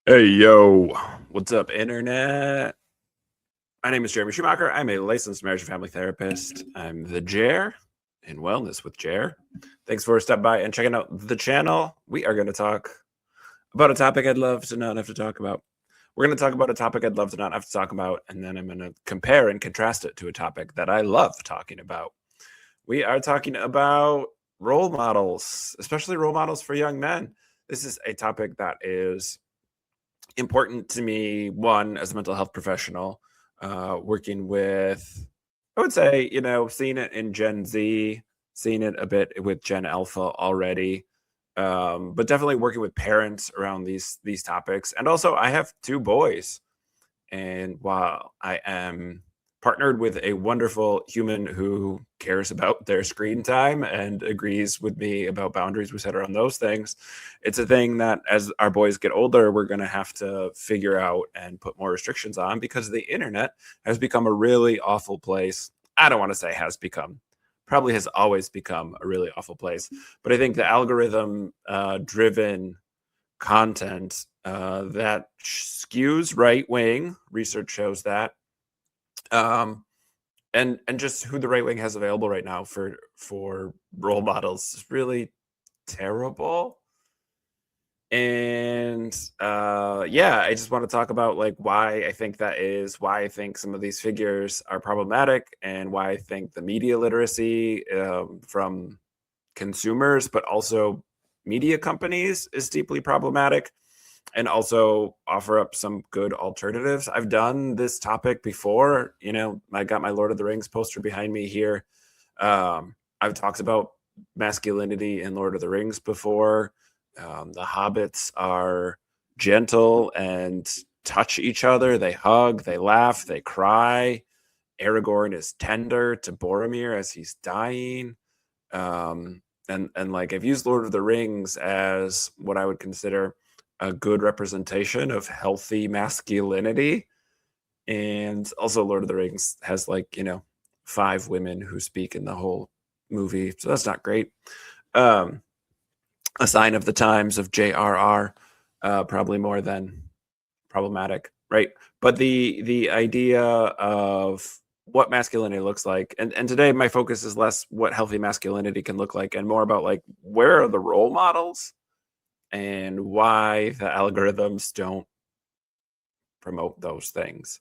Hey, yo, what's up, internet? My name is Jeremy Schumacher. I'm a licensed marriage and family therapist. I'm the Jer in Wellness with Jer. Thanks for stopping by and checking out the channel. We are going to talk about a topic I'd love to not have to talk about. We're going to talk about a topic I'd love to not have to talk about, and then I'm going to compare and contrast it to a topic that I love talking about. We are talking about role models, especially role models for young men. This is a topic that is important to me, one, as a mental health professional, working with, I would say, seeing it in Gen Z, seeing it a bit with Gen Alpha already, but definitely working with parents around these topics. And also, I have two boys, and while I am partnered with a wonderful human who cares about their screen time and agrees with me about boundaries we set around those things, it's a thing that as our boys get older, we're going to have to figure out and put more restrictions on, because the internet has become a really awful place. I don't want to say has become, probably has always become a really awful place. But I think the algorithm driven content that skews right wing, research shows that, and just who the right wing has available right now for role models is really terrible. And yeah, I just want to talk about like why I think that is, why I think some of these figures are problematic, and why I think the media literacy from consumers, but also media companies, is deeply problematic, and also offer up some good alternatives. I've done this topic before. I got my Lord of the Rings poster behind me here. I've talked about masculinity in Lord of the Rings before. The hobbits are gentle and touch each other. They hug, they laugh, they cry. Aragorn is tender to Boromir as he's dying. And like, I've used Lord of the Rings as what I would consider a good representation of healthy masculinity. And also Lord of the Rings has 5 women who speak in the whole movie, so that's not great. A sign of the times of JRR, probably more than problematic, right? But the idea of what masculinity looks like, and today my focus is less what healthy masculinity can look like, and more about like, where are the role models and why the algorithms don't promote those things.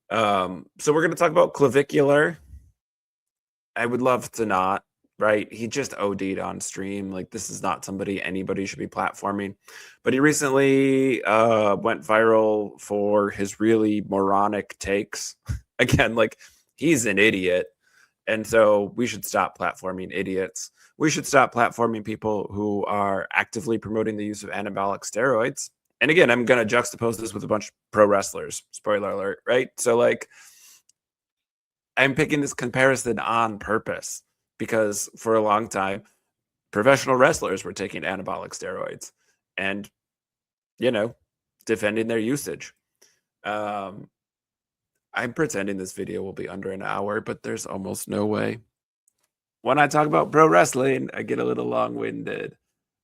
So we're going to talk about Clavicular. I would love to not, right? He just OD'd on stream. Like, this is not somebody anybody should be platforming. But he recently went viral for his really moronic takes. Again, like, he's an idiot. And so we should stop platforming idiots. We should stop platforming people who are actively promoting the use of anabolic steroids. And again, I'm going to juxtapose this with a bunch of pro wrestlers. Spoiler alert, right? So, like, I'm picking this comparison on purpose because for a long time, professional wrestlers were taking anabolic steroids and, defending their usage. I'm pretending this video will be under an hour, but there's almost no way. When I talk about pro wrestling, I get a little long-winded.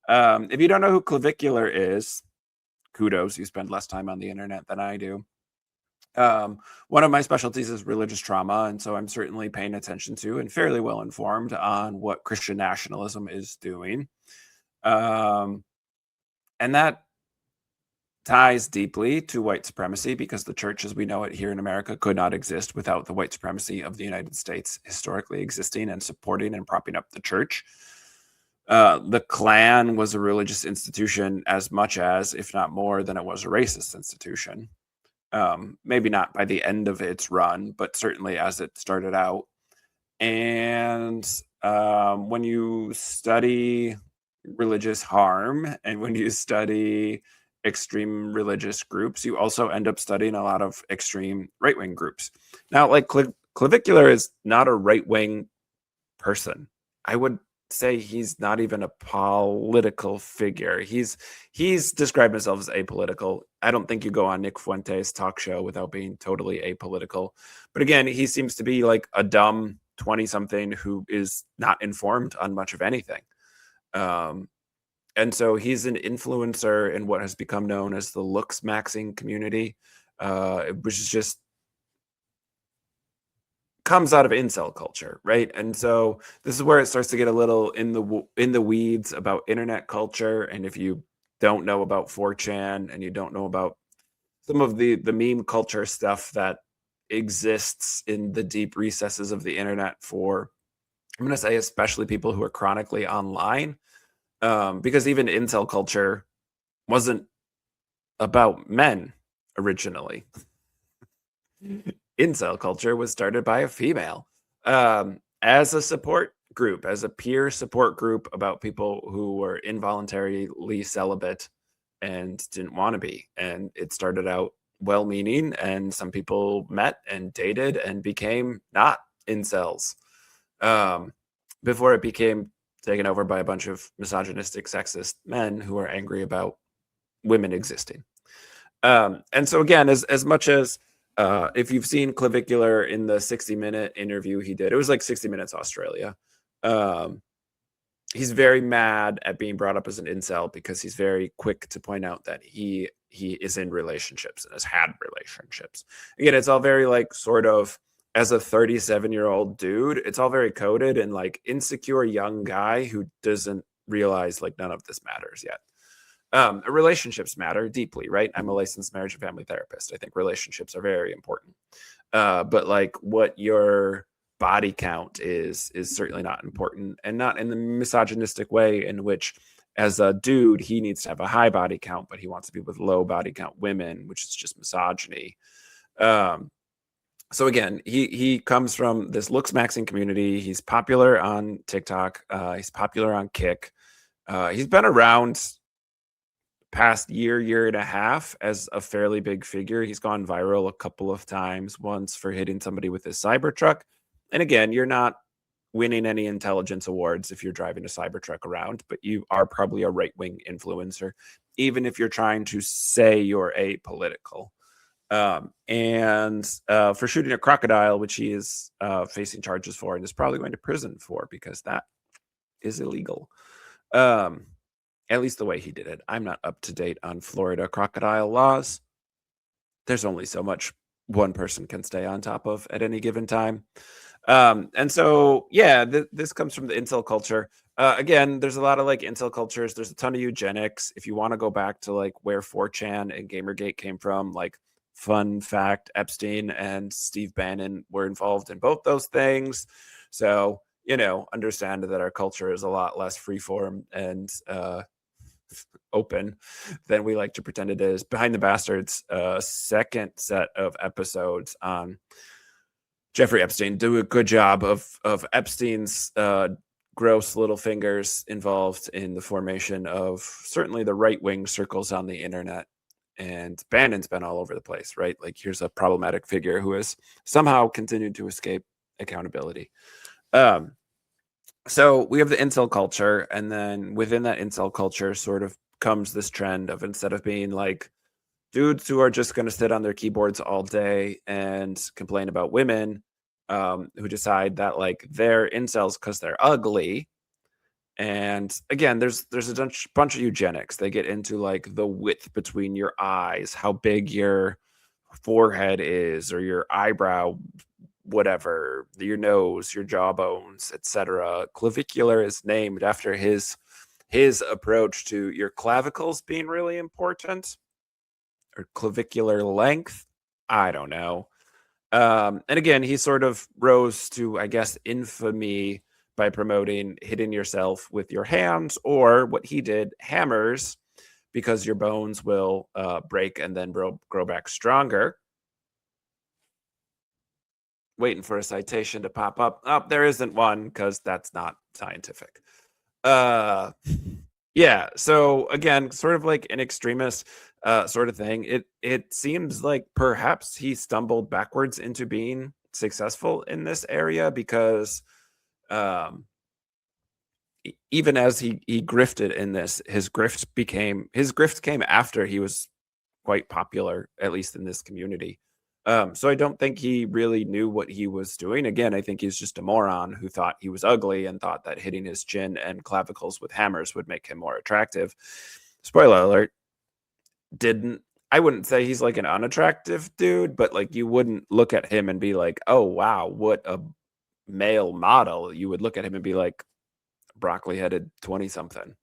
If you don't know who Clavicular is, kudos, you spend less time on the internet than I do. One of my specialties is religious trauma, and so I'm certainly paying attention to and fairly well informed on what Christian nationalism is doing. And that ties deeply to white supremacy, because the church as we know it here in America could not exist without the white supremacy of the United States historically existing and supporting and propping up the church. The Klan was a religious institution as much as, if not more than, it was a racist institution. Maybe not by the end of its run, but certainly as it started out. And when you study religious harm and when you study extreme religious groups, you also end up studying a lot of extreme right-wing groups. Now, like, Clavicular is not a right-wing person. I would say he's not even a political figure. He's described himself as apolitical. I don't think you go on Nick Fuentes' talk show without being totally apolitical. But again, he seems to be like a dumb 20-something who is not informed on much of anything. And so he's an influencer in what has become known as the looks maxing community, which is just comes out of incel culture, right? And so this is where it starts to get a little in the weeds about internet culture. And if you don't know about 4chan and you don't know about some of the meme culture stuff that exists in the deep recesses of the internet for, I'm going to say, especially people who are chronically online, because even incel culture wasn't about men originally. Incel culture was started by a female, as a support group, as a peer support group about people who were involuntarily celibate and didn't want to be. And it started out well meaning, and some people met and dated and became not incels, um, before it became taken over by a bunch of misogynistic, sexist men who are angry about women existing. And so again, as much as if you've seen Clavicular in the 60-minute interview he did, it was like 60 Minutes Australia. Um, he's very mad at being brought up as an incel because he's very quick to point out that he is in relationships and has had relationships. Again, it's all very like sort of, as a 37-year-old dude, it's all very coded and like insecure young guy who doesn't realize like none of this matters yet. Relationships matter deeply, right? I'm a licensed marriage and family therapist. I think relationships are very important. But like what your body count is certainly not important, and not in the misogynistic way in which, as a dude, he needs to have a high body count, but he wants to be with low body count women, which is just misogyny. Um, so again, he comes from this looks maxing community. He's popular on TikTok. He's popular on Kick. He's been around past year and a half as a fairly big figure. He's gone viral a couple of times, once for hitting somebody with his Cybertruck. And again, you're not winning any intelligence awards if you're driving a Cybertruck around, but you are probably a right-wing influencer, even if you're trying to say you're apolitical. And for shooting a crocodile, which he is facing charges for and is probably going to prison for, because that is illegal. At least the way he did it. I'm not up to date on Florida crocodile laws. There's only so much one person can stay on top of at any given time. And so, yeah, this comes from the incel culture. Again, there's a lot of like incel cultures. There's a ton of eugenics. If you want to go back to like where 4chan and Gamergate came from, like, fun fact, Epstein and Steve Bannon were involved in both those things. So, understand that our culture is a lot less freeform and open than we like to pretend it is. Behind the Bastards, second set of episodes on Jeffrey Epstein do a good job of Epstein's gross little fingers involved in the formation of certainly the right-wing circles on the internet. And Bannon's been all over the place, right? Like, here's a problematic figure who has somehow continued to escape accountability. So we have the incel culture, and then within that incel culture sort of comes this trend of, instead of being like dudes who are just going to sit on their keyboards all day and complain about women, who decide that like they're incels because they're ugly. And again, there's a bunch of eugenics. They get into like the width between your eyes, how big your forehead is, or your eyebrow, whatever, your nose, your jawbones, etc. Clavicular is named after his approach to your clavicles being really important, or clavicular length. I don't know. And again, he sort of rose to, I guess, infamy by promoting hitting yourself with your hands, or what he did, hammers, because your bones will break and then grow back stronger. Waiting for a citation to pop up. Oh, there isn't one, because that's not scientific. Yeah. So again, sort of like an extremist sort of thing. It seems like perhaps he stumbled backwards into being successful in this area, because even as he grifted in this, his grift came after he was quite popular, at least in this community. So I don't think he really knew what he was doing. Again, I think he's just a moron who thought he was ugly and thought that hitting his chin and clavicles with hammers would make him more attractive. Spoiler alert, didn't. I wouldn't say he's like an unattractive dude, but like you wouldn't look at him and be like, oh wow, what a male model. You would look at him and be like, broccoli headed 20 something.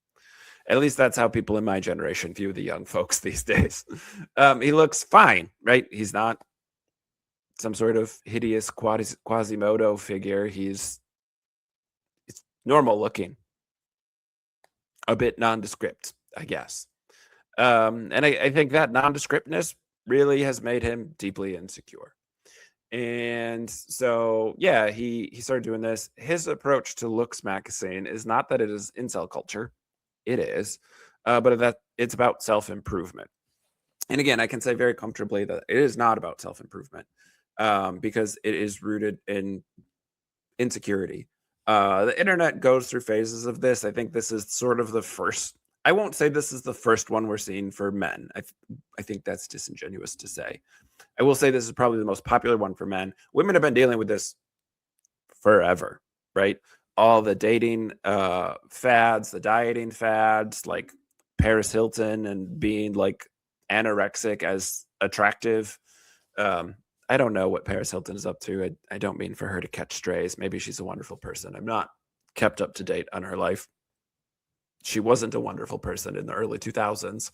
At least that's how people in my generation view the young folks these days. He looks fine, right? He's not some sort of hideous Quasimodo figure. He's normal looking, a bit nondescript, I guess. And I think that nondescriptness really has made him deeply insecure. And so, yeah, he started doing this. His approach to Looks magazine is not that it is incel culture. It is, but that it's about self-improvement. And again, I can say very comfortably that it is not about self-improvement, because it is rooted in insecurity. The internet goes through phases of this. I think this is sort of the first. I won't say this is the first one we're seeing for men. I think that's disingenuous to say. I will say this is probably the most popular one for men. Women have been dealing with this forever, right? All the dating fads, the dieting fads, like Paris Hilton and being like anorexic as attractive. I don't know what Paris Hilton is up to. I don't mean for her to catch strays. Maybe she's a wonderful person. I'm not kept up to date on her life. She wasn't a wonderful person in the early 2000s.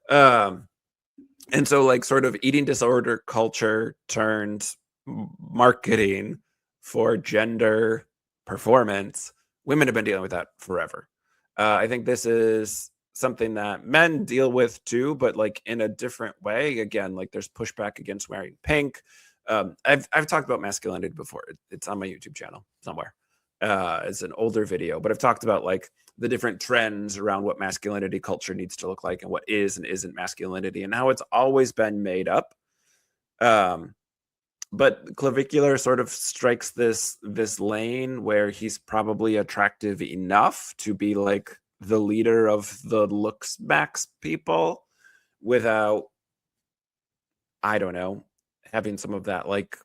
And so like sort of eating disorder culture turned marketing for gender performance. Women have been dealing with that forever. I think this is something that men deal with too, but like in a different way. Again, like there's pushback against wearing pink. I've talked about masculinity before. It's on my YouTube channel somewhere. It's an older video, but I've talked about like the different trends around what masculinity culture needs to look like and what is and isn't masculinity and how it's always been made up. But Clavicular sort of strikes this lane where he's probably attractive enough to be like the leader of the looks max people without, I don't know, having some of that like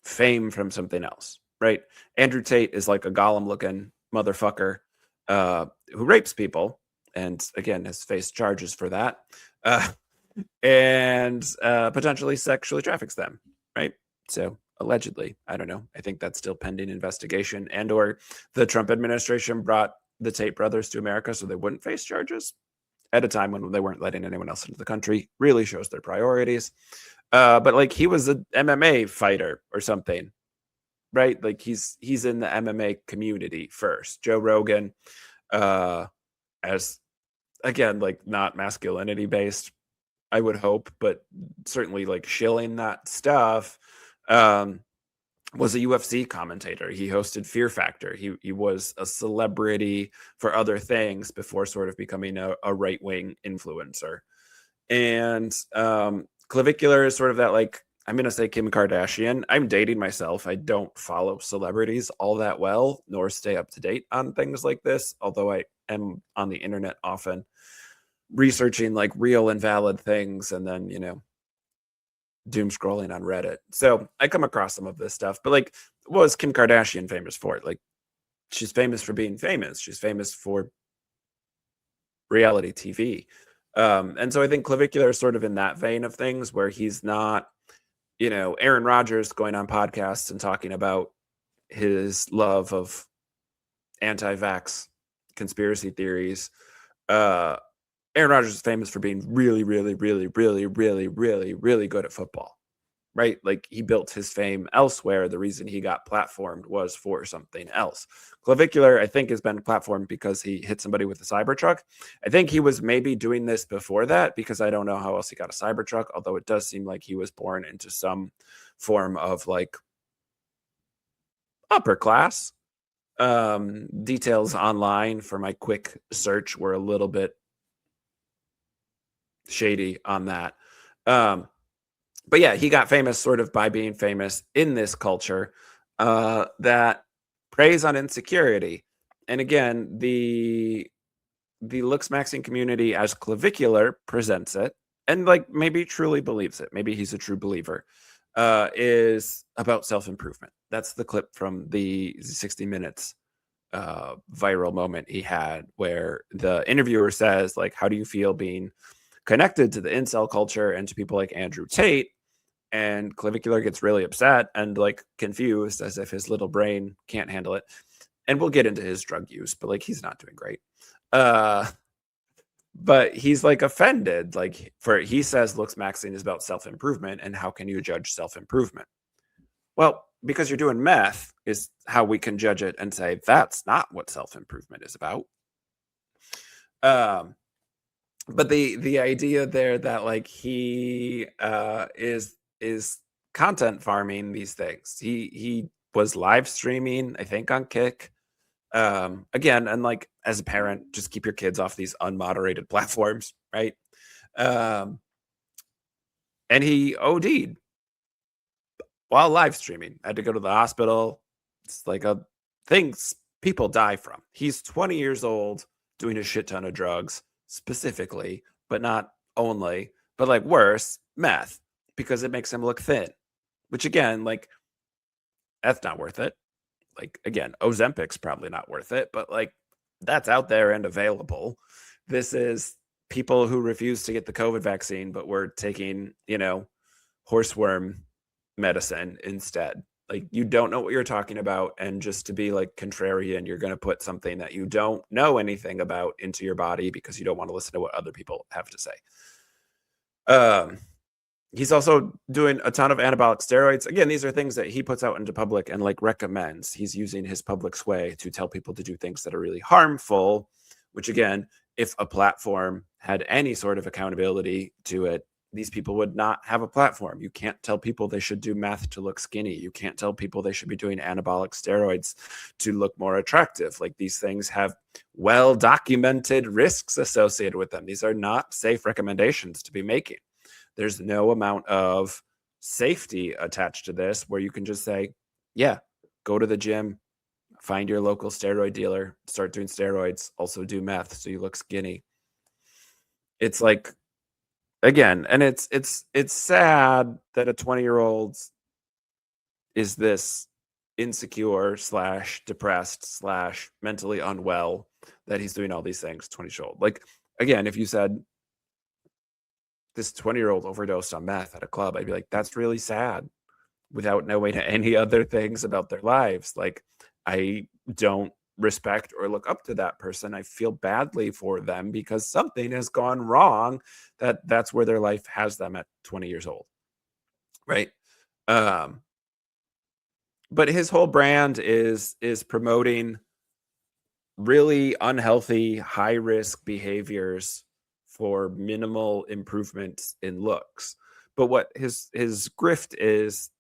fame from something else, right? Andrew Tate is like a Gollum looking motherfucker who rapes people and again has faced charges for that, and potentially sexually traffics them, right? So allegedly, I don't know. I think that's still pending investigation, and or the Trump administration brought the Tate brothers to America so they wouldn't face charges at a time when they weren't letting anyone else into the country. Really shows their priorities. But like he was an MMA fighter or something, right? Like he's in the MMA community first. Joe Rogan, as again, like not masculinity based, I would hope, but certainly like shilling that stuff. Was a UFC commentator. He hosted Fear Factor. He was a celebrity for other things before sort of becoming a right wing influencer. And Clavicular is sort of that like, I'm going to say Kim Kardashian. I'm dating myself. I don't follow celebrities all that well, nor stay up to date on things like this, although I am on the internet often researching like real and valid things and then, you know, doom scrolling on Reddit. So I come across some of this stuff, but like, what was Kim Kardashian famous for? Like, she's famous for being famous. She's famous for reality TV. And so I think Clavicular is sort of in that vein of things where he's not, you know, Aaron Rodgers going on podcasts and talking about his love of anti-vax conspiracy theories. Aaron Rodgers is famous for being really, really, really, really, really, really, really good at football, right? Like he built his fame elsewhere. The reason he got platformed was for something else. Clavicular, I think, has been platformed because he hit somebody with a Cybertruck. I think he was maybe doing this before that because I don't know how else he got a Cybertruck, although it does seem like he was born into some form of like upper class. Details online for my quick search were a little bit shady on that. But yeah, he got famous sort of by being famous in this culture that preys on insecurity. And again, the looks maxing community as Clavicular presents it and like maybe truly believes it, maybe he's a true believer, is about self-improvement. That's the clip from the 60 Minutes viral moment he had where the interviewer says, like, how do you feel being connected to the incel culture and to people like Andrew Tate? And Clavicular gets really upset and like confused as if his little brain can't handle it. And we'll get into his drug use, but like he's not doing great. Uh but he's like offended. Like for he says looks maxing is about self-improvement, and how can you judge self-improvement? Well, because you're doing meth is how we can judge it and say that's not what self-improvement is about. Um but the idea there that like he is content farming these things. He was live streaming, I think, on Kick. Again, and like as a parent, just keep your kids off these unmoderated platforms, right? Um, and he OD'd while live streaming. Had to go to the hospital. It's like a things people die from. He's 20 years old doing a shit ton of drugs, specifically, but not only, but like worse, meth, because it makes him look thin. Which again, like that's not worth it. Like again, Ozempic's probably not worth it, but like that's out there and available. This is people who refuse to get the COVID vaccine, but were taking, horseworm medicine instead. Like you don't know what you're talking about, and just to be like contrarian, you're going to put something that you don't know anything about into your body because you don't want to listen to what other people have to say. Um, he's also doing a ton of anabolic steroids. Again, these are things that he puts out into public and like recommends. He's using his public sway to tell people to do things that are really harmful, which again, if a platform had any sort of accountability to it, these people would not have a platform. You can't tell people they should do meth to look skinny. You can't tell people they should be doing anabolic steroids to look more attractive. Like these things have well documented risks associated with them. These are not safe recommendations to be making. There's no amount of safety attached to this where you can just say, yeah, go to the gym, find your local steroid dealer, start doing steroids, also do meth so you look skinny. It's like, again, and it's sad that a 20-year-old is this insecure / depressed / mentally unwell that he's doing all these things 20-year-old. Like again, if you said this 20-year-old overdosed on meth at a club, I'd be like, that's really sad, without knowing any other things about their lives. Like I don't respect or look up to that person. I feel badly for them because something has gone wrong, that's where their life has them at 20 years old, right? um but his whole brand is promoting really unhealthy high risk behaviors for minimal improvements in looks. But what his grift is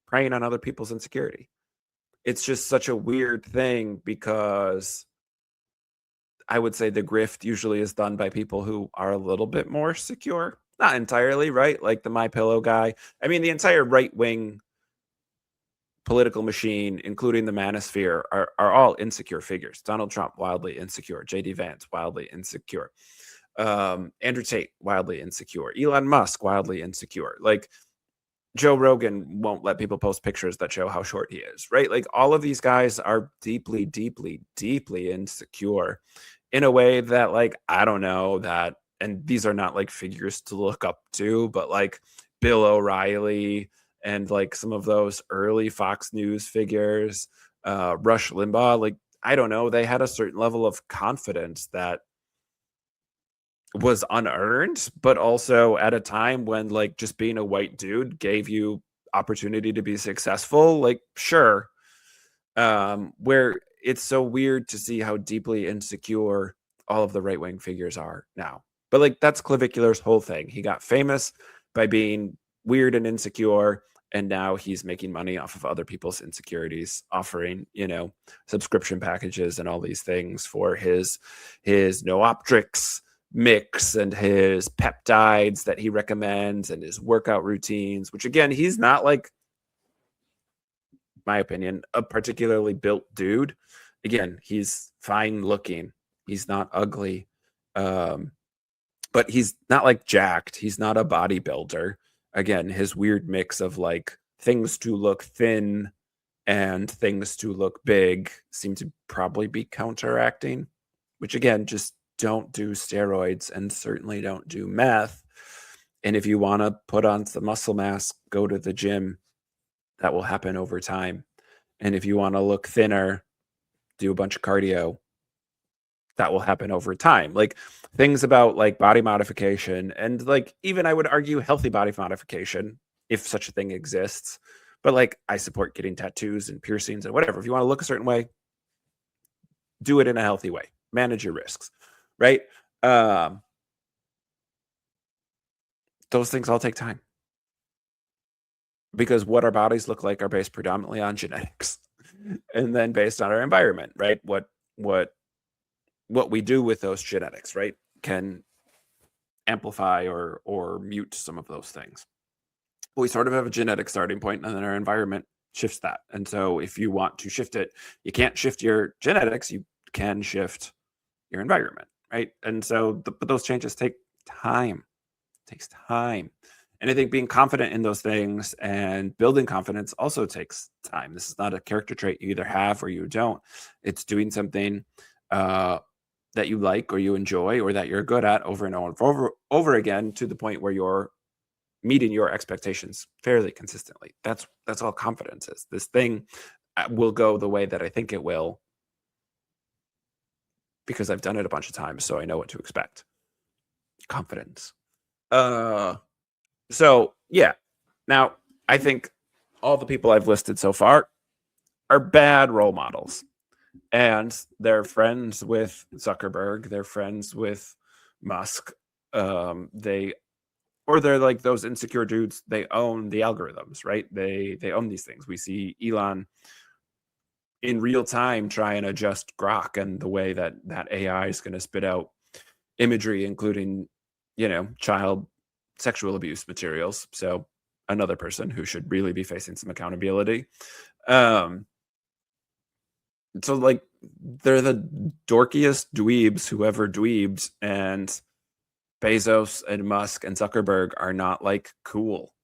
preying on other people's insecurity. It's just such a weird thing because I would say the grift usually is done by people who are a little bit more secure. Not entirely, right? Like the My Pillow guy. I mean, the entire right wing political machine, including the manosphere, are all insecure figures. Donald Trump, wildly insecure. JD Vance, wildly insecure. Andrew Tate, wildly insecure. Elon Musk, wildly insecure. Like Joe Rogan won't let people post pictures that show how short he is, right? Like all of these guys are deeply, deeply, deeply insecure in a way that, like, I don't know that, and these are not like figures to look up to, but like Bill O'Reilly and like some of those early Fox News figures, Rush Limbaugh, like, I don't know, they had a certain level of confidence that was unearned, but also at a time when like just being a white dude gave you opportunity to be successful. Like, sure. Where it's so weird to see how deeply insecure all of the right wing figures are now. But like that's Clavicular's whole thing. He got famous by being weird and insecure, and now he's making money off of other people's insecurities, offering, subscription packages and all these things for his Nooptrix mix and his peptides that he recommends and his workout routines, which again, he's not, like, my opinion, a particularly built dude. Again, he's fine looking. He's not ugly. but he's not like jacked. He's not a bodybuilder. Again, his weird mix of like things to look thin and things to look big seem to probably be counteracting, which again, just don't do steroids and certainly don't do meth. And if you want to put on some muscle mass, go to the gym. That will happen over time. And if you want to look thinner, do a bunch of cardio. That will happen over time. Like things about like body modification and like even I would argue healthy body modification, if such a thing exists. But like I support getting tattoos and piercings and whatever. If you want to look a certain way, do it in a healthy way. Manage your risks, right? Those things all take time because what our bodies look like are based predominantly on genetics and then based on our environment, right? What we do with those genetics, right, can amplify or mute some of those things. We sort of have a genetic starting point and then our environment shifts that. And so if you want to shift it, you can't shift your genetics, you can shift your environment, right? And so but those changes take time. It takes time. And I think being confident in those things and building confidence also takes time. This is not a character trait you either have or you don't. It's doing something that you like or you enjoy or that you're good at over and over again to the point where you're meeting your expectations fairly consistently. That's all confidence is. This thing will go the way that I think it will because I've done it a bunch of times, so I know what to expect. Confidence. So yeah. Now, I think all the people I've listed so far are bad role models. And they're friends with Zuckerberg. They're friends with Musk. They're like those insecure dudes. They own the algorithms, right? They own these things. We see Elon in real time try and adjust Grok and the way that AI is going to spit out imagery, including, child sexual abuse materials. So another person who should really be facing some accountability. So like they're the dorkiest dweebs who ever dweebs, and Bezos and Musk and Zuckerberg are not like cool.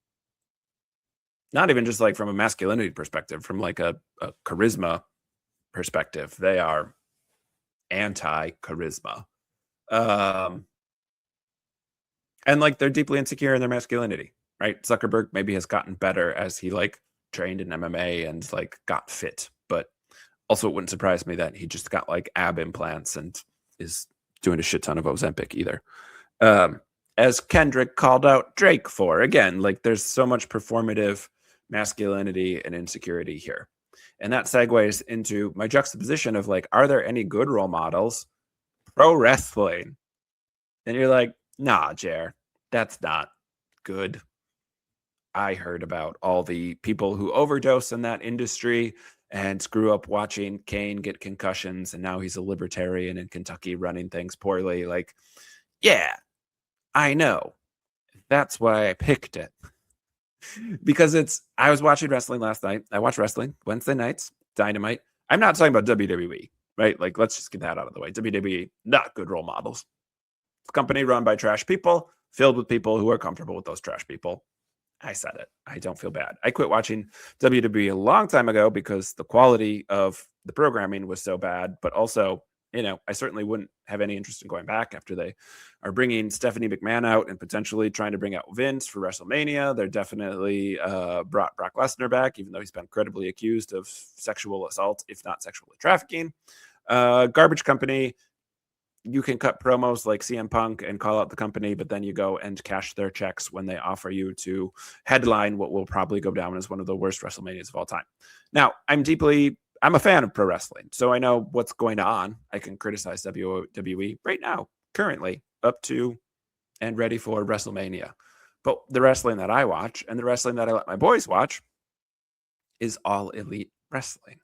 Not even just like from a masculinity perspective, from like a charisma perspective, they are anti-charisma. And like they're deeply insecure in their masculinity, right? Zuckerberg maybe has gotten better as he like trained in MMA and like got fit, but also it wouldn't surprise me that he just got like ab implants and is doing a shit ton of Ozempic either. As Kendrick called out Drake for, again, like there's so much performative masculinity and insecurity here. And that segues into my juxtaposition of like, are there any good role models? Pro wrestling. And you're like, nah, Jer, that's not good. I heard about all the people who overdose in that industry and grew up watching Kane get concussions, and now he's a libertarian in Kentucky running things poorly. Like, yeah, I know. That's why I picked it. Because I was watching wrestling last night. I watch wrestling Wednesday nights, Dynamite. I'm not talking about WWE, right? Like, let's just get that out of the way. WWE, not good role models. It's a company run by trash people, filled with people who are comfortable with those trash people. I said it. I don't feel bad. I quit watching WWE a long time ago because the quality of the programming was so bad, but also, I certainly wouldn't have any interest in going back after they are bringing Stephanie McMahon out and potentially trying to bring out Vince for WrestleMania. They're definitely brought Brock Lesnar back, even though he's been credibly accused of sexual assault, if not sexually trafficking. Garbage company. You can cut promos like CM Punk and call out the company, but then you go and cash their checks when they offer you to headline what will probably go down as one of the worst WrestleManias of all time. Now, I'm a fan of pro wrestling, so I know what's going on. I can criticize WWE right now, currently, up to and ready for WrestleMania. But the wrestling that I watch and the wrestling that I let my boys watch is all elite wrestling.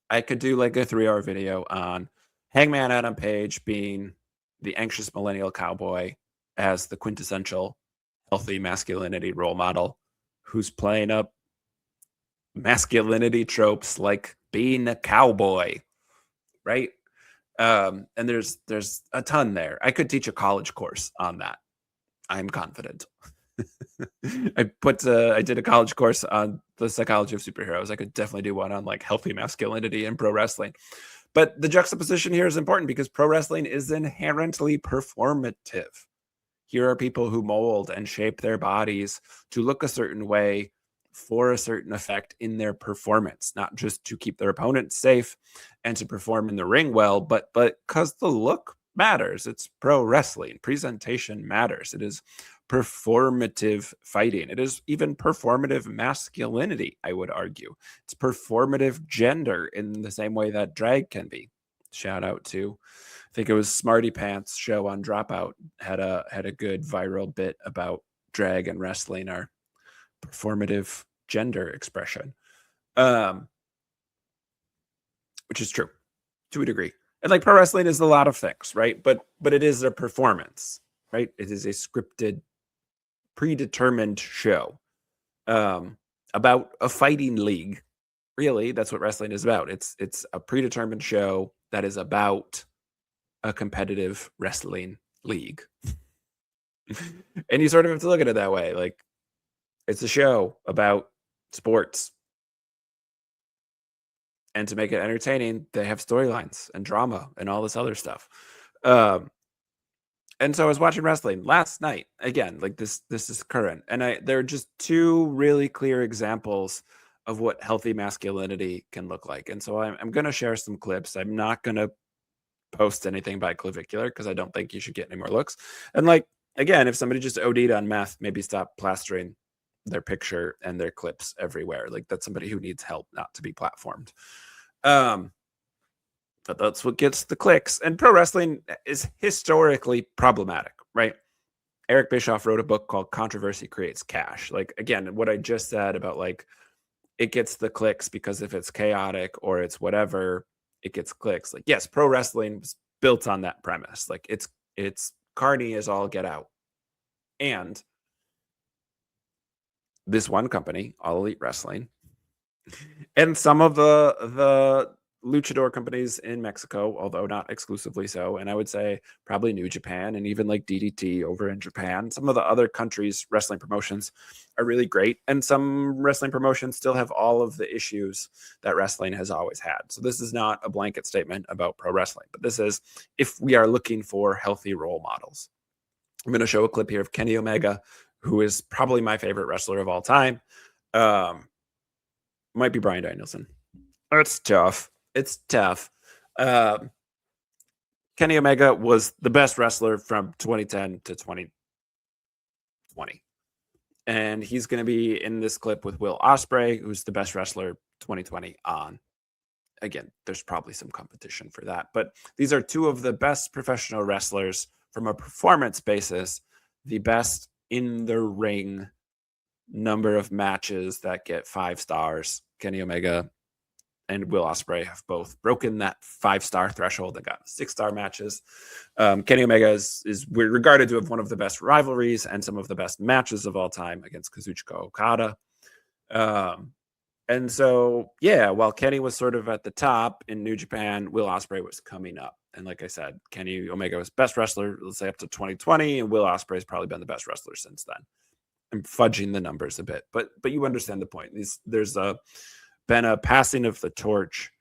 I could do like a 3-hour video on Hangman Adam Page being the anxious millennial cowboy as the quintessential healthy masculinity role model who's playing up masculinity tropes like being a cowboy, right? And there's a ton there. I could teach a college course on that. I'm confident. I did a college course on the psychology of superheroes. I could definitely do one on like healthy masculinity in pro wrestling. But the juxtaposition here is important because pro wrestling is inherently performative. Here are people who mold and shape their bodies to look a certain way for a certain effect in their performance, not just to keep their opponents safe and to perform in the ring well, but because the look matters. It's pro wrestling. Presentation matters. It is performative fighting. It is even performative masculinity, I would argue. It's performative gender in the same way that drag can be. Shout out to, I think it was Smarty Pants show on Dropout had a good viral bit about drag and wrestling are performative gender expression, which is true to a degree. And like pro wrestling is a lot of things, right? But it is a performance, right? It is a scripted, predetermined show about a fighting league. Really, that's what wrestling is about. It's a predetermined show that is about a competitive wrestling league. And you sort of have to look at it that way. Like, it's a show about sports. And to make it entertaining, they have storylines and drama and all this other stuff. And so I was watching wrestling last night. Again, like this is current. And there are just two really clear examples of what healthy masculinity can look like. And so I'm going to share some clips. I'm not going to post anything by Clavicular because I don't think you should get any more looks. And like, again, if somebody just OD'd on meth, maybe stop plastering their picture and their clips everywhere. Like, that's somebody who needs help, not to be platformed. But that's what gets the clicks. And pro wrestling is historically problematic, right? Eric Bischoff wrote a book called Controversy Creates Cash. Like, again, what I just said about like, it gets the clicks because if it's chaotic or it's whatever, it gets clicks. Like, yes, pro wrestling was built on that premise. Like, it's carny as all get out. And this one company, All Elite Wrestling, and some of the luchador companies in Mexico, although not exclusively so, and I would say probably New Japan and even like DDT over in Japan. Some of the other countries' wrestling promotions are really great, and some wrestling promotions still have all of the issues that wrestling has always had. So this is not a blanket statement about pro wrestling, but this is if we are looking for healthy role models. I'm going to show a clip here of Kenny Omega, who is probably my favorite wrestler of all time. Might be Bryan Danielson. It's tough. It's tough. Kenny Omega was the best wrestler from 2010 to 2020. And he's going to be in this clip with Will Ospreay, who's the best wrestler 2020 on. Again, there's probably some competition for that. But these are two of the best professional wrestlers from a performance basis, the best in the ring number of matches that get 5 stars. Kenny Omega and Will Ospreay have both broken that 5-star threshold and got 6-star matches. Kenny Omega is regarded to have one of the best rivalries and some of the best matches of all time against Kazuchika Okada. And so, yeah, while Kenny was sort of at the top in New Japan, Will Ospreay was coming up. And like I said, Kenny Omega was best wrestler, let's say up to 2020, and Will Ospreay has probably been the best wrestler since then. I'm fudging the numbers a bit, but you understand the point. There's been a passing of the torch.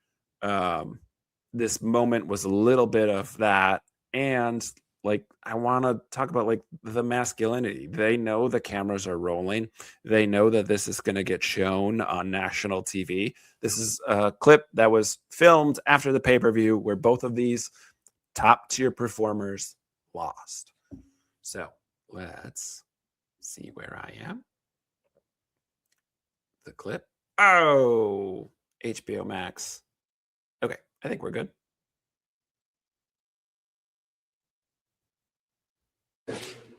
This moment was a little bit of that. And like, I want to talk about like the masculinity. They know the cameras are rolling. They know that this is going to get shown on national TV. This is a clip that was filmed after the pay-per-view where both of these top tier performers lost. So let's see where I am. The clip. Oh, HBO Max. Okay, I think we're good.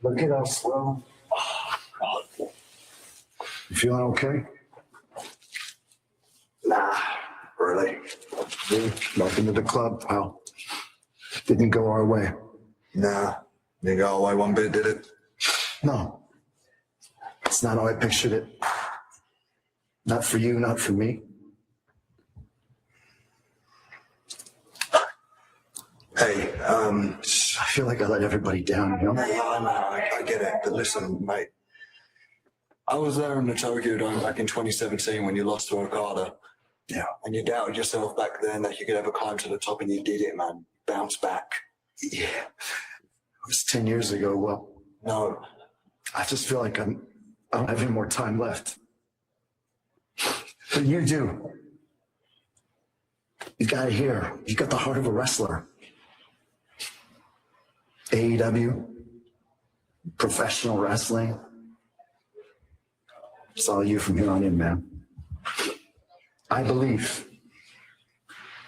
Look at us, bro. You feeling okay? Nah, really. Welcome to the club, pal. Didn't go our way. Nah, didn't go our way one bit, did it? No. It's not how I pictured it. Not for you, not for me. Hey, I feel like I let everybody down, you know? I get it, but listen, mate. I was there in the Tokyo Dome back in 2017 when you lost to Okada. Yeah. And you doubted yourself back then that you could ever climb to the top, and you did it, man. Bounce back. Yeah. It was 10 years ago. Well, No, I just feel like I don't have any more time left. But you do. You got it here. You got the heart of a wrestler. AEW, professional wrestling. It's all you from here on in, man. I believe.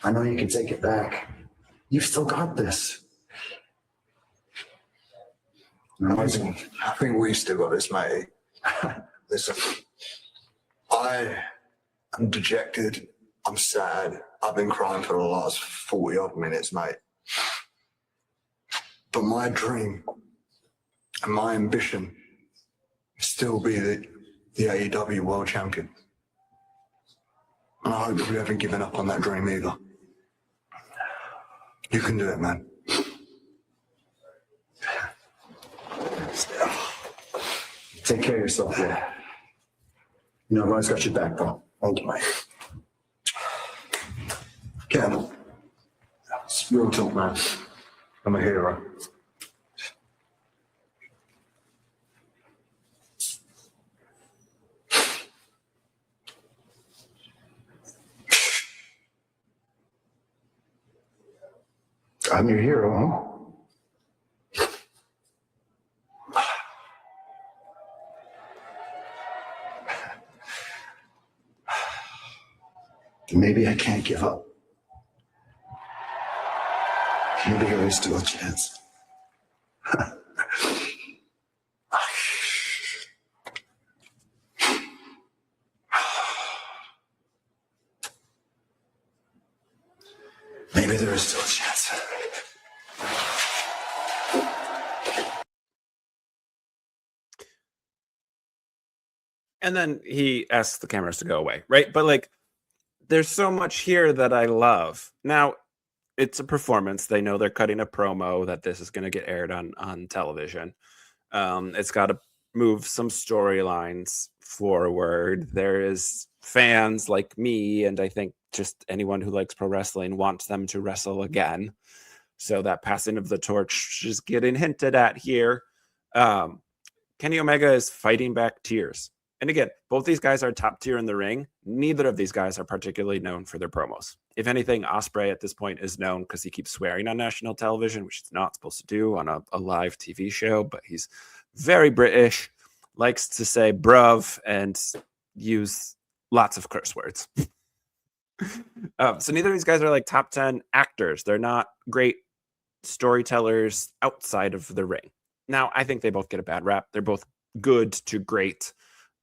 I know you can take it back. You've still got this. I think we still got this, mate. Listen, I am dejected. I'm sad. I've been crying for the last 40 odd minutes, mate. But my dream and my ambition is still be the AEW World Champion. And I hope that we haven't given up on that dream either. You can do it, man. Take care of yourself, yeah. You know, Ron's got your back, bro. Thank you, mate. Ken, it's real talk, man. I'm a hero. I'm your hero, huh? Maybe I can't give up. Maybe there is still a chance. Maybe there is still a chance. And then he asks the cameras to go away, right? But like, there's so much here that I love. Now, it's a performance. They know they're cutting a promo that this is going to get aired on television. It's got to move some storylines forward. There is fans like me, and I think just anyone who likes pro wrestling wants them to wrestle again. So that passing of the torch is getting hinted at here. Kenny Omega is fighting back tears. And again, both these guys are top tier in the ring. Neither of these guys are particularly known for their promos. If anything, Ospreay at this point is known because he keeps swearing on national television, which he's not supposed to do on a live TV show, but he's very British, likes to say bruv and use lots of curse words. So neither of these guys are like top 10 actors. They're not great storytellers outside of the ring. Now, I think they both get a bad rap. They're both good to great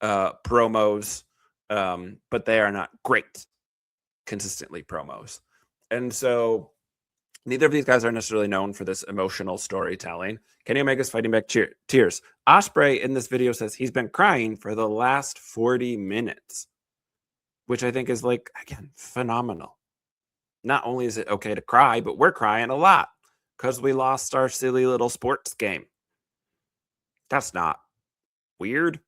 promos, but they are not great consistently promos. And so neither of these guys are necessarily known for this emotional storytelling. Kenny Omega's fighting back tears. Ospreay in this video says he's been crying for the last 40 minutes, which I think is like, again, phenomenal. Not only is it okay to cry, but we're crying a lot because we lost our silly little sports game. That's not weird.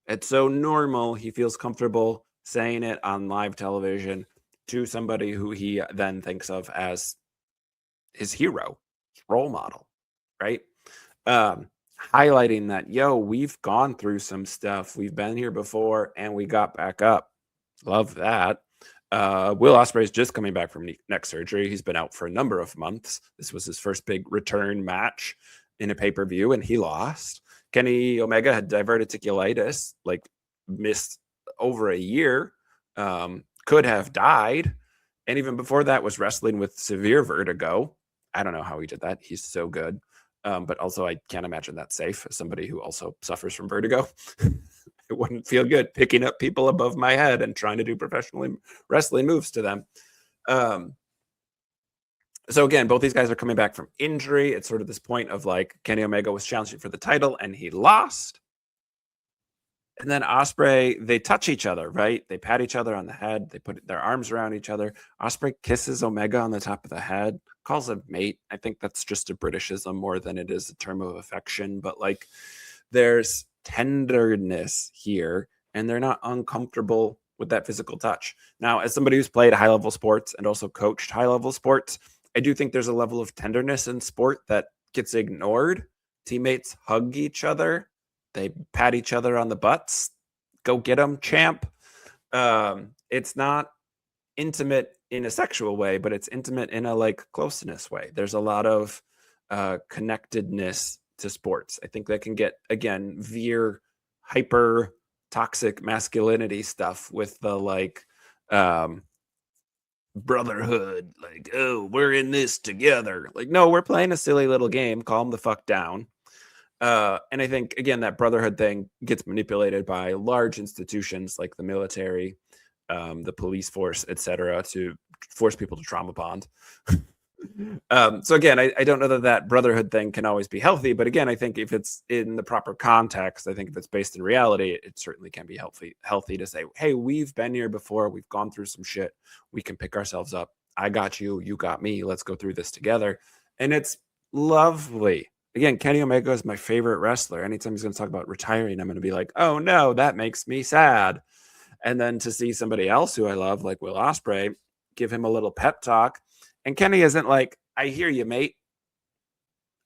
It's so normal. He feels comfortable saying it on live television to somebody who he then thinks of as his hero, role model, right? Highlighting that, yo, we've gone through some stuff. We've been here before and we got back up. Love that. Will Ospreay's just coming back from neck surgery. He's been out for a number of months. This was his first big return match in a pay-per-view, and he lost. Kenny Omega had diverticulitis, like missed over a year, could have died. And even before that was wrestling with severe vertigo. I don't know how he did that. He's so good. But also I can't imagine that's safe as somebody who also suffers from vertigo. It wouldn't feel good picking up people above my head and trying to do professional wrestling moves to them. So again, both these guys are coming back from injury. It's sort of this point of like Kenny Omega was challenging for the title and he lost. And then Osprey, they touch each other, right? They pat each other on the head. They put their arms around each other. Osprey kisses Omega on the top of the head, calls him mate. I think that's just a Britishism more than it is a term of affection. But like, there's tenderness here, and they're not uncomfortable with that physical touch. Now, as somebody who's played high level sports and also coached high level sports, I do think there's a level of tenderness in sport that gets ignored. Teammates hug each other, they pat each other on the butts. Go get them, champ. It's not intimate in a sexual way, but it's intimate in a like closeness way. There's a lot of connectedness to sports. I think that can get, again, veer hyper toxic masculinity stuff with the like brotherhood, like, oh, we're in this together. Like, no, we're playing a silly little game. Calm the fuck down. And I think, again, that brotherhood thing gets manipulated by large institutions like the military, the police force, etc., to force people to trauma bond. So again, I don't know that brotherhood thing can always be healthy, but again, I think if it's in the proper context, I think if it's based in reality, it certainly can be healthy to say, hey, we've been here before, we've gone through some shit, we can pick ourselves up. I got you, you got me, let's go through this together. And it's lovely. Again, Kenny Omega is my favorite wrestler. Anytime he's going to talk about retiring, I'm going to be like, oh no, that makes me sad. And then to see somebody else who I love, like Will Ospreay, give him a little pep talk. And Kenny isn't like, I hear you, mate.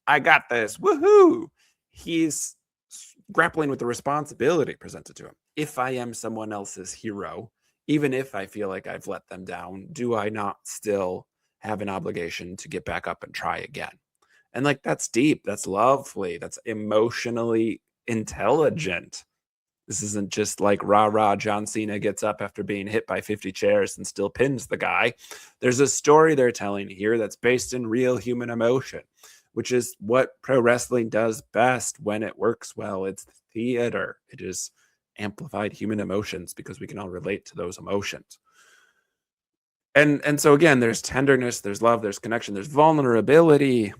I got this. Woohoo. He's grappling with the responsibility presented to him. If I am someone else's hero, even if I feel like I've let them down, do I not still have an obligation to get back up and try again? And like, that's deep. That's lovely. That's emotionally intelligent. This isn't just like rah-rah John Cena gets up after being hit by 50 chairs and still pins the guy. There's a story they're telling here that's based in real human emotion, which is what pro wrestling does best when it works well. It's theater. It is amplified human emotions because we can all relate to those emotions. And so again, there's tenderness, there's love, there's connection, there's vulnerability.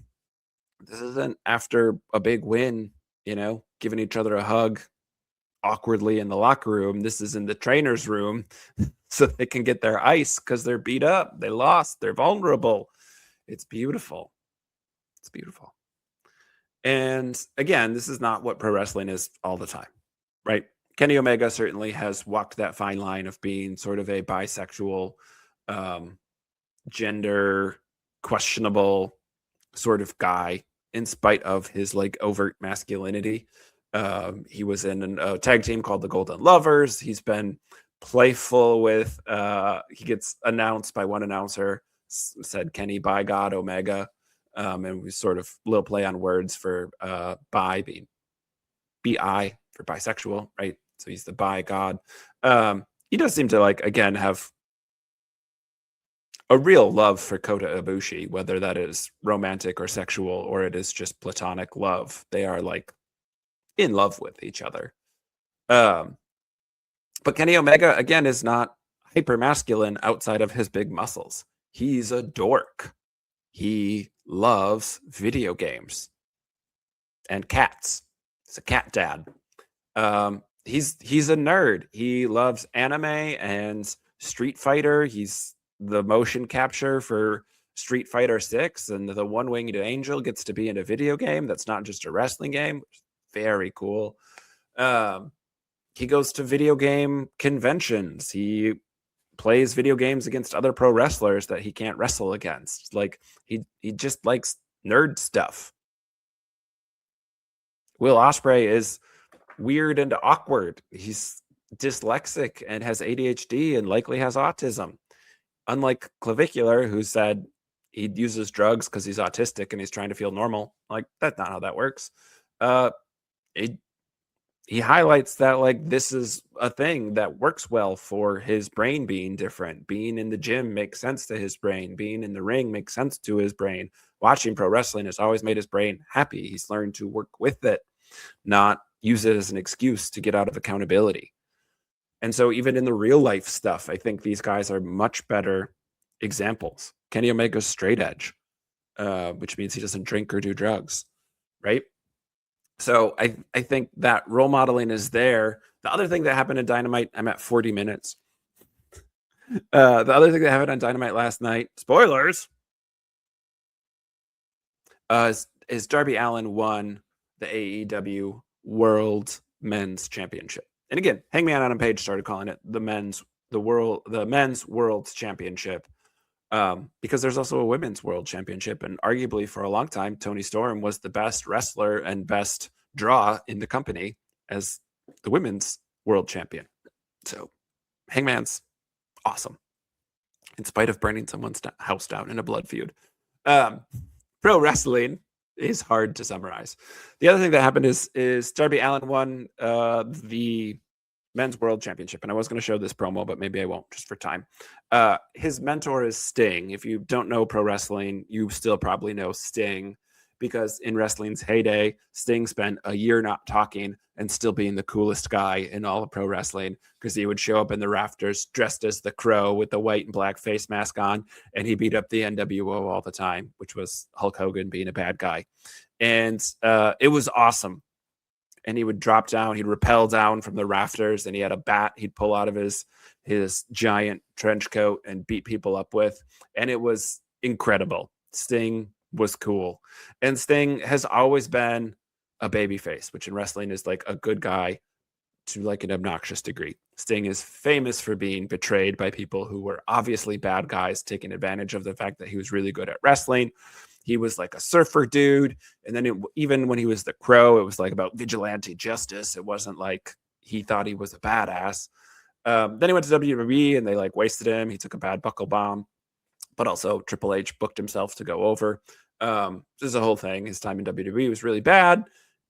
This isn't after a big win, giving each other a hug awkwardly in the locker room. This is in the trainer's room so they can get their ice because they're beat up. They lost. They're vulnerable. It's beautiful. It's beautiful. And again, this is not what pro wrestling is all the time, right? Kenny Omega certainly has walked that fine line of being sort of a bisexual, gender questionable sort of guy in spite of his like overt masculinity. He was in a tag team called the Golden Lovers. He's been playful with, he gets announced by one announcer, said Kenny by God Omega. And we sort of little play on words for bi being bi for bisexual, right? So he's the bi God. He does seem to like, again, have a real love for Kota Ibushi, whether that is romantic or sexual, or it is just platonic love. They are like in love with each other. But Kenny Omega, again, is not hyper masculine outside of his big muscles. He's a dork. He loves video games and cats. He's a cat dad. He's a nerd. He loves anime and Street Fighter. He's the motion capture for Street Fighter 6, and the one-winged angel gets to be in a video game that's not just a wrestling game. Very cool. He goes to video game conventions. He plays video games against other pro wrestlers that he can't wrestle against. Like he just likes nerd stuff. Will Ospreay is weird and awkward. He's dyslexic and has ADHD and likely has autism. Unlike Clavicular, who said he uses drugs because he's autistic and he's trying to feel normal. Like, that's not how that works. He highlights that like this is a thing that works well for his brain being different. Being in the gym makes sense to his brain. Being in the ring makes sense to his brain. Watching pro wrestling has always made his brain happy. He's learned to work with it, not use it as an excuse to get out of accountability. And so even in the real life stuff, I think these guys are much better examples. Kenny Omega's straight edge, which means he doesn't drink or do drugs, right? So I think that role modeling is there. The other thing that happened in Dynamite, I'm at 40 minutes. The other thing that happened on Dynamite last night, spoilers, is Darby Allin won the AEW World Men's Championship. And again, Hangman Adam Page started calling it the men's World Championship, because there's also a women's world championship. And arguably for a long time, Toni Storm was the best wrestler and best draw in the company as the women's world champion. So Hangman's awesome, in spite of burning someone's house down in a blood feud. Pro wrestling is hard to summarize. The other thing that happened is Darby Allin won the men's world championship. And I was going to show this promo, but maybe I won't, just for time. His mentor is Sting. If you don't know pro wrestling, you still probably know Sting, because in wrestling's heyday, Sting spent a year not talking and still being the coolest guy in all of pro wrestling, because he would show up in the rafters dressed as the Crow with the white and black face mask on, and he beat up the NWO all the time, which was Hulk Hogan being a bad guy. And it was awesome. And he would drop down, he'd rappel down from the rafters, and he had a bat he'd pull out of his giant trench coat and beat people up with. And it was incredible. Sting was cool. And Sting has always been a babyface, which in wrestling is like a good guy to like an obnoxious degree. Sting is famous for being betrayed by people who were obviously bad guys, taking advantage of the fact that he was really good at wrestling. He was like a surfer dude. And then even when he was the Crow, it was like about vigilante justice. It wasn't like he thought he was a badass. Then he went to WWE and they like wasted him. He took a bad buckle bomb, but also Triple H booked himself to go over. This is a whole thing. His time in WWE was really bad.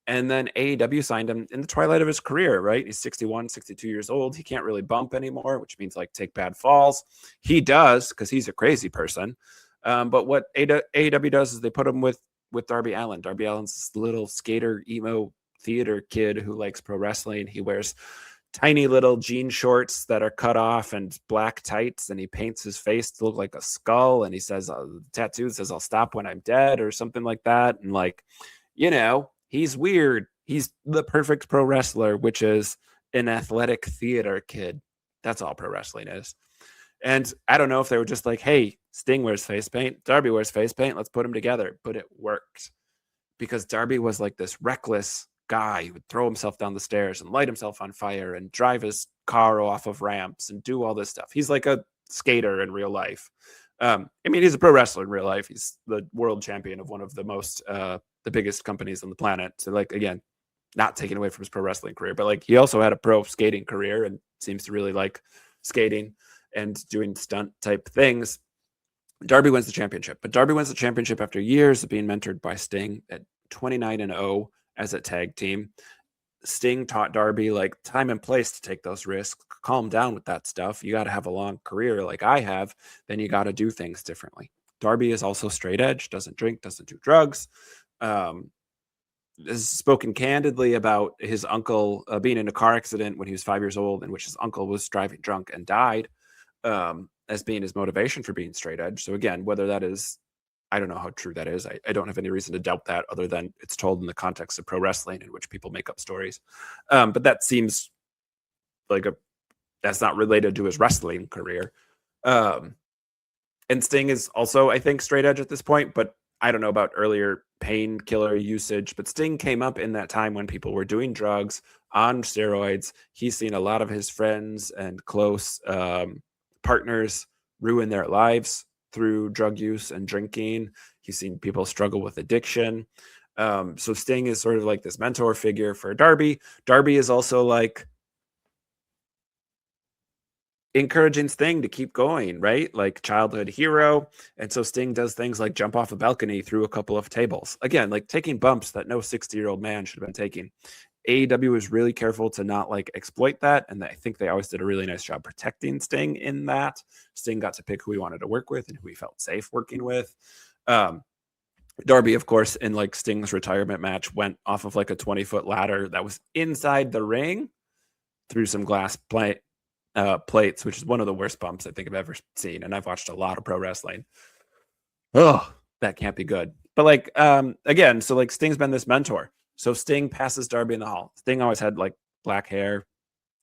And then AEW signed him in the twilight of his career, right? He's 61, 62 years old. He can't really bump anymore, which means like take bad falls. He does, because he's a crazy person. But what AEW does is they put him with Darby Allin. Darby Allin's this little skater, emo theater kid who likes pro wrestling. He wears tiny little jean shorts that are cut off and black tights, and he paints his face to look like a skull. And he says, tattoo says, "I'll stop when I'm dead," or something like that. And like, he's weird. He's the perfect pro wrestler, which is an athletic theater kid. That's all pro wrestling is. And I don't know if they were just like, hey, Sting wears face paint, Darby wears face paint, let's put them together. But it worked, because Darby was like this reckless guy who would throw himself down the stairs and light himself on fire and drive his car off of ramps and do all this stuff. He's like a skater in real life. He's a pro wrestler in real life. He's the world champion of one of the most, the biggest companies on the planet. So like, again, not taking away from his pro wrestling career, but like he also had a pro skating career and seems to really like skating and doing stunt type things. Darby wins the championship, but Darby wins the championship after years of being mentored by Sting at 29-0 as a tag team. Sting taught Darby like time and place to take those risks, calm down with that stuff. You got to have a long career like I have, then you got to do things differently. Darby is also straight edge, doesn't drink, doesn't do drugs. Has spoken candidly about his uncle being in a car accident when he was 5 years old, in which his uncle was driving drunk and died, as being his motivation for being straight edge. So again, whether that is, I don't know how true that is. I don't have any reason to doubt that, other than it's told in the context of pro wrestling, in which people make up stories. But that seems like that's not related to his wrestling career. And Sting is also, I think, straight edge at this point, but I don't know about earlier painkiller usage. But Sting came up in that time when people were doing drugs, on steroids. He's seen a lot of his friends and close partners ruin their lives through drug use and drinking. He's seen people struggle with addiction. So Sting is sort of like this mentor figure for Darby. Darby is also like encouraging Sting to keep going, right? Like childhood hero. And so Sting does things like jump off a balcony through a couple of tables. Again, like taking bumps that no 60-year-old man should have been taking. AEW is really careful to not like exploit that. And I think they always did a really nice job protecting Sting in that. Sting got to pick who he wanted to work with and who he felt safe working with. Darby, of course, in like Sting's retirement match, went off of like a 20-foot ladder that was inside the ring through some glass plates, which is one of the worst bumps I think I've ever seen. And I've watched a lot of pro wrestling. Oh, that can't be good. But like, again, so like Sting's been this mentor. So Sting passes Darby in the hall. Sting always had like black hair,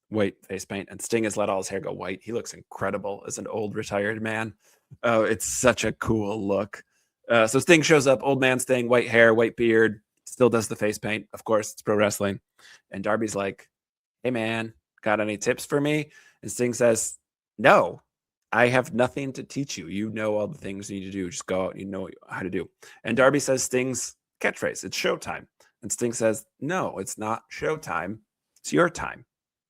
white face paint, and Sting has let all his hair go white. He looks incredible as an old retired man. Oh, it's such a cool look. So Sting shows up, old man Sting, white hair, white beard, still does the face paint. Of course, it's pro wrestling. And Darby's like, hey man, got any tips for me? And Sting says, no, I have nothing to teach you. You know all the things you need to do. Just go out and you know how to do. And Darby says Sting's catchphrase, it's showtime. And Sting says, no, it's not showtime. It's your time.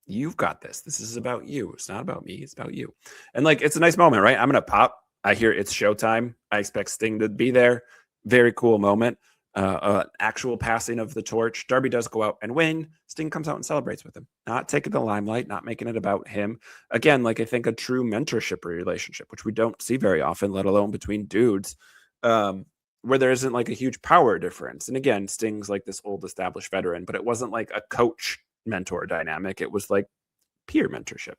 You've got this. This is about you. It's not about me. It's about you. And like, it's a nice moment, right? I'm going to pop. I hear it's showtime. I expect Sting to be there. Very cool moment. Actual passing of the torch. Darby does go out and win. Sting comes out and celebrates with him, not taking the limelight, not making it about him. Again, like I think a true mentorship relationship, which we don't see very often, let alone between dudes, where there isn't like a huge power difference. And again, Sting's like this old established veteran, but it wasn't like a coach mentor dynamic. It was like peer mentorship.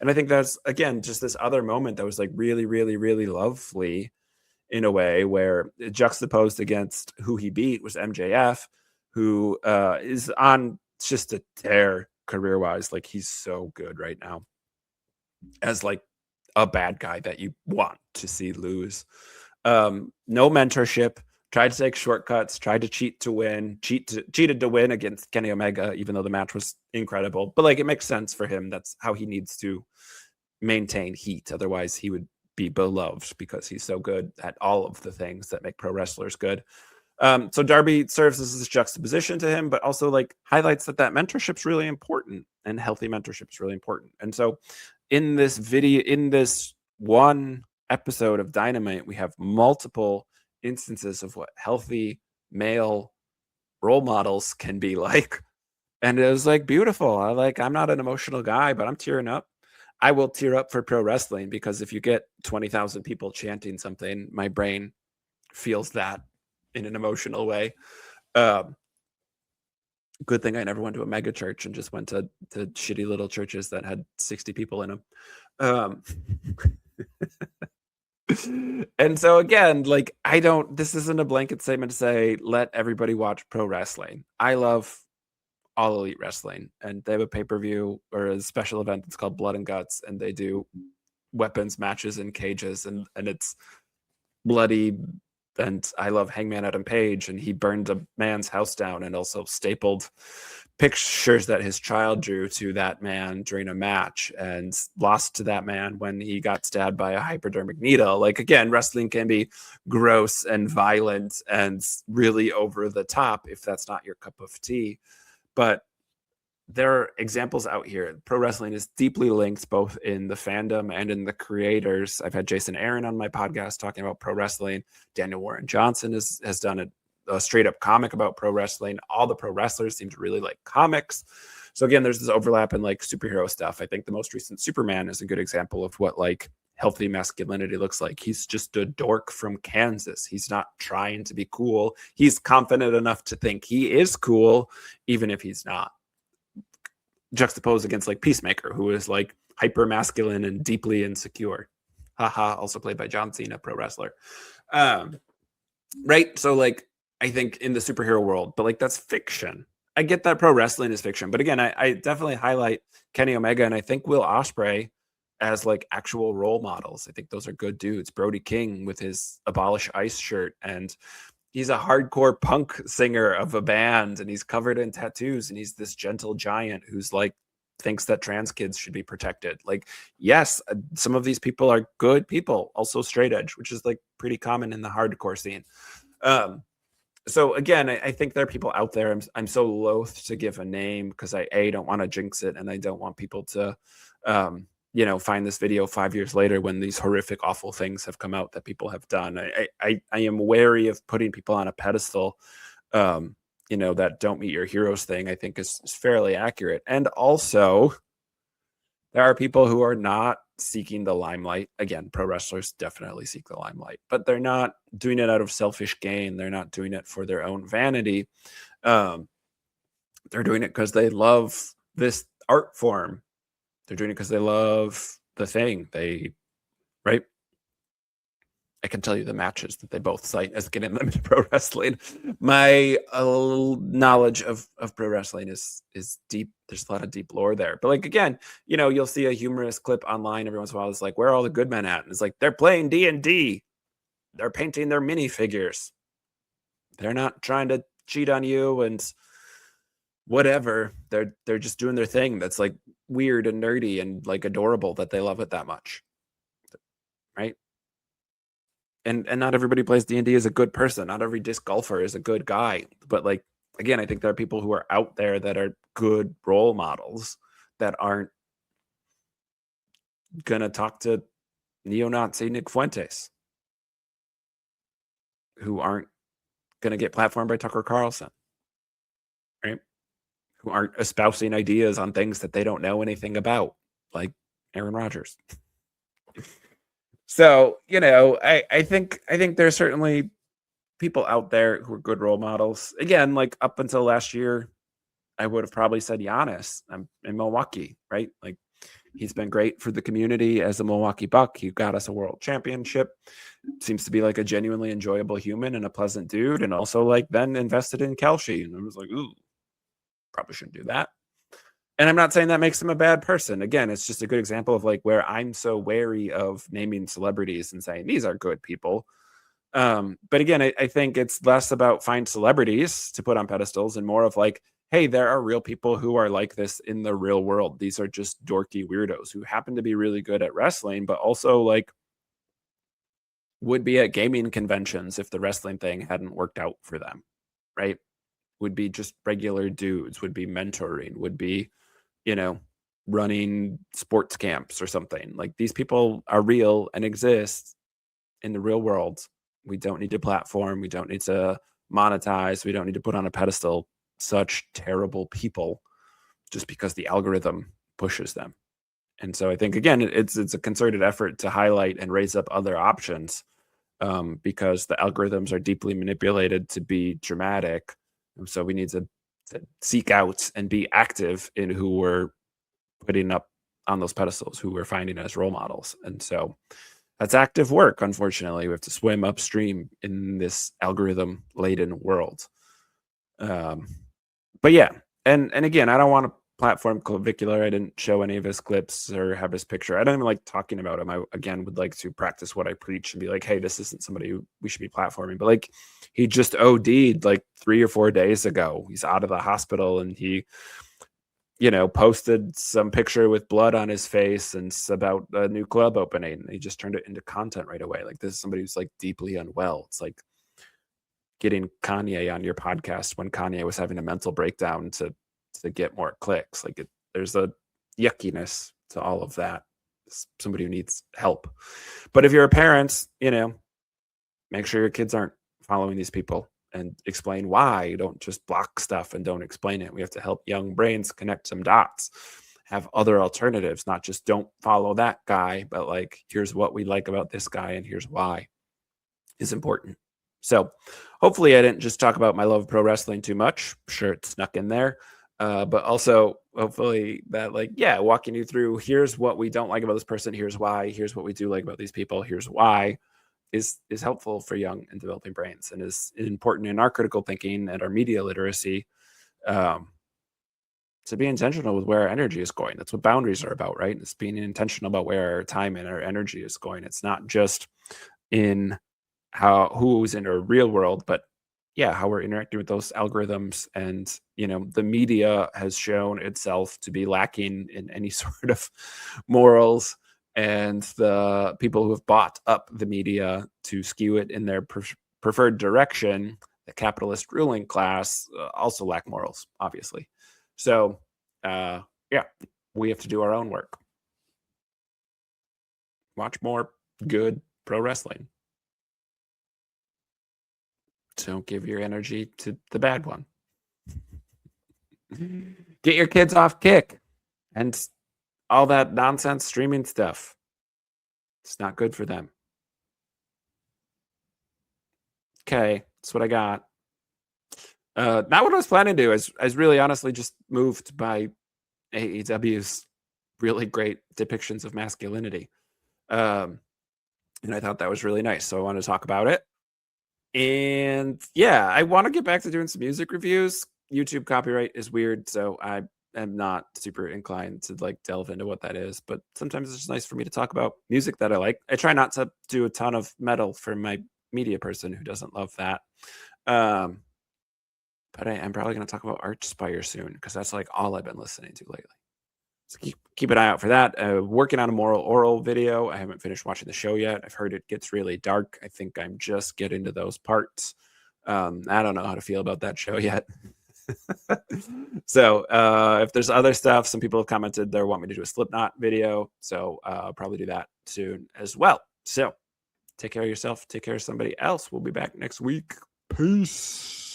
And I think that's, again, just this other moment that was like really, really, really lovely in a way, where juxtaposed against who he beat was MJF, who is on just a tear career wise. Like he's so good right now as like a bad guy that you want to see lose. No mentorship, tried to take shortcuts, tried to cheat to win, cheated to win against Kenny Omega, even though the match was incredible. But like, it makes sense for him. That's how he needs to maintain heat. Otherwise he would be beloved, because he's so good at all of the things that make pro wrestlers good. So Darby serves as this juxtaposition to him, but also like highlights that mentorship's really important, and healthy mentorship is really important. And so in this video, in this one episode of Dynamite, we have multiple instances of what healthy male role models can be like. And it was like beautiful. I'm not an emotional guy, but I'm tearing up. I will tear up for pro wrestling, because if you get 20,000 people chanting something, my brain feels that in an emotional way. Good thing I never went to a mega church and just went to shitty little churches that had 60 people in them. And so again, like, this isn't a blanket statement to say, let everybody watch pro wrestling. I love All Elite Wrestling, and they have a pay-per-view or a special event that's called Blood and Guts, and they do weapons matches in cages, and it's bloody. And I love Hangman Adam Page, and he burned a man's house down and also stapled pictures that his child drew to that man during a match, and lost to that man when he got stabbed by a hypodermic needle. Like, again, wrestling can be gross and violent and really over the top if that's not your cup of tea. But there are examples out here. Pro wrestling is deeply linked both in the fandom and in the creators. I've had Jason Aaron on my podcast talking about pro wrestling. Daniel Warren Johnson has done a straight up comic about pro wrestling. All the pro wrestlers seem to really like comics. So again, there's this overlap in like superhero stuff. I think the most recent Superman is a good example of what like healthy masculinity looks like. He's just a dork from Kansas. He's not trying to be cool. He's confident enough to think he is cool, even if he's not. Juxtaposed against like Peacemaker, who is like hyper masculine and deeply insecure. Haha, also played by John Cena, pro wrestler. Right? So like, I think in the superhero world, but like, that's fiction. I get that pro wrestling is fiction, but again, I definitely highlight Kenny Omega, and I think Will Ospreay as like actual role models. I think those are good dudes. Brody King with his Abolish ICE shirt, and he's a hardcore punk singer of a band, and he's covered in tattoos, and he's this gentle giant who's like thinks that trans kids should be protected. Like, yes, some of these people are good people, also straight edge, which is like pretty common in the hardcore scene. So again, I think there are people out there. I'm so loath to give a name, because I don't want to jinx it, and I don't want people to find this video 5 years later when these horrific, awful things have come out that people have done. I am wary of putting people on a pedestal, that don't meet your heroes thing. I think is fairly accurate. And also, there are people who are not seeking the limelight. Again, pro wrestlers definitely seek the limelight, but they're not doing it out of selfish gain. They're not doing it for their own vanity. They're doing it because they love this art form. They're doing it because they love the thing. Right? I can tell you the matches that they both cite as getting them into pro wrestling. My knowledge of pro wrestling is deep. There's a lot of deep lore there. But like, again, you know, you'll see a humorous clip online every once in a while. It's like, where are all the good men at? And it's like, they're playing D&D. They're painting their minifigures. They're not trying to cheat on you and whatever. They're just doing their thing that's like weird and nerdy and like adorable that they love it that much. Right? And not everybody plays D&D as a good person. Not every disc golfer is a good guy. But like, again, I think there are people who are out there that are good role models that aren't gonna talk to neo-Nazi Nick Fuentes, who aren't gonna get platformed by Tucker Carlson, right? Who aren't espousing ideas on things that they don't know anything about, like Aaron Rodgers. So, you know, I think there's certainly people out there who are good role models. Again, like up until last year, I would have probably said Giannis. I'm in Milwaukee, right? Like he's been great for the community as a Milwaukee Buck. He got us a world championship. Seems to be like a genuinely enjoyable human and a pleasant dude. And also like then invested in Kelce. And I was like, ooh, probably shouldn't do that. And I'm not saying that makes him a bad person. Again, it's just a good example of like where I'm so wary of naming celebrities and saying these are good people. But again, I think it's less about find celebrities to put on pedestals and more of like, hey, there are real people who are like this in the real world. These are just dorky weirdos who happen to be really good at wrestling, but also like would be at gaming conventions if the wrestling thing hadn't worked out for them, right? Would be just regular dudes, would be mentoring, would be, you know, running sports camps or something. Like these people are real and exist in the real world. We don't need to platform. We don't need to monetize. We don't need to put on a pedestal such terrible people just because the algorithm pushes them. And so I think, again, it's a concerted effort to highlight and raise up other options because the algorithms are deeply manipulated to be dramatic. And so we need to seek out and be active in who we're putting up on those pedestals, who we're finding as role models. And so that's active work. Unfortunately, we have to swim upstream in this algorithm laden world. But yeah, and again, I don't want to platform Clavicular. I didn't show any of his clips or have his picture. I don't even like talking about him. I again would like to practice what I preach and be like, hey, this isn't somebody who we should be platforming. But like, he just OD'd like 3 or 4 days ago. He's out of the hospital and he, you know, posted some picture with blood on his face and it's about a new club opening. He just turned it into content right away. Like this is somebody who's like deeply unwell. It's like getting Kanye on your podcast when Kanye was having a mental breakdown to get more clicks. Like there's a yuckiness to all of that. It's somebody who needs help. But if you're a parent, you know, make sure your kids aren't following these people and explain why. You don't just block stuff and don't explain it. We have to help young brains connect some dots, have other alternatives, not just don't follow that guy, but like, here's what we like about this guy and here's why is important. So hopefully I didn't just talk about my love of pro wrestling too much. I'm sure it snuck in there. But also hopefully that like, yeah, walking you through, here's what we don't like about this person. Here's why, here's what we do like about these people. Here's why is helpful for young and developing brains and is important in our critical thinking and our media literacy, to be intentional with where our energy is going. That's what boundaries are about, right? It's being intentional about where our time and our energy is going. It's not just in who's in our real world, but yeah, how we're interacting with those algorithms. And, you know, the media has shown itself to be lacking in any sort of morals, and the people who have bought up the media to skew it in their preferred direction, the capitalist ruling class, also lack morals, obviously. So, yeah, we have to do our own work. Watch more good pro wrestling. Don't give your energy to the bad one. Get your kids off Kick and all that nonsense streaming stuff. It's not good for them. Okay, that's what I got. Not what I was planning to do. I was really honestly just moved by AEW's really great depictions of masculinity. and I thought that was really nice. So I wanted to talk about it. And yeah, I want to get back to doing some music reviews. YouTube copyright is weird, so I am not super inclined to like delve into what that is. But sometimes it's just nice for me to talk about music that I like. I try not to do a ton of metal for my media person who doesn't love that. But I am probably going to talk about Archspire soon because that's like all I've been listening to lately. So keep an eye out for that. Working on a moral oral video. I haven't finished watching the show yet. I've heard it gets really dark. I think I'm just getting to those parts. I don't know how to feel about that show yet. So if there's other stuff, some people have commented they want me to do a Slipknot video. So I'll probably do that soon as well. So take care of yourself. Take care of somebody else. We'll be back next week. Peace.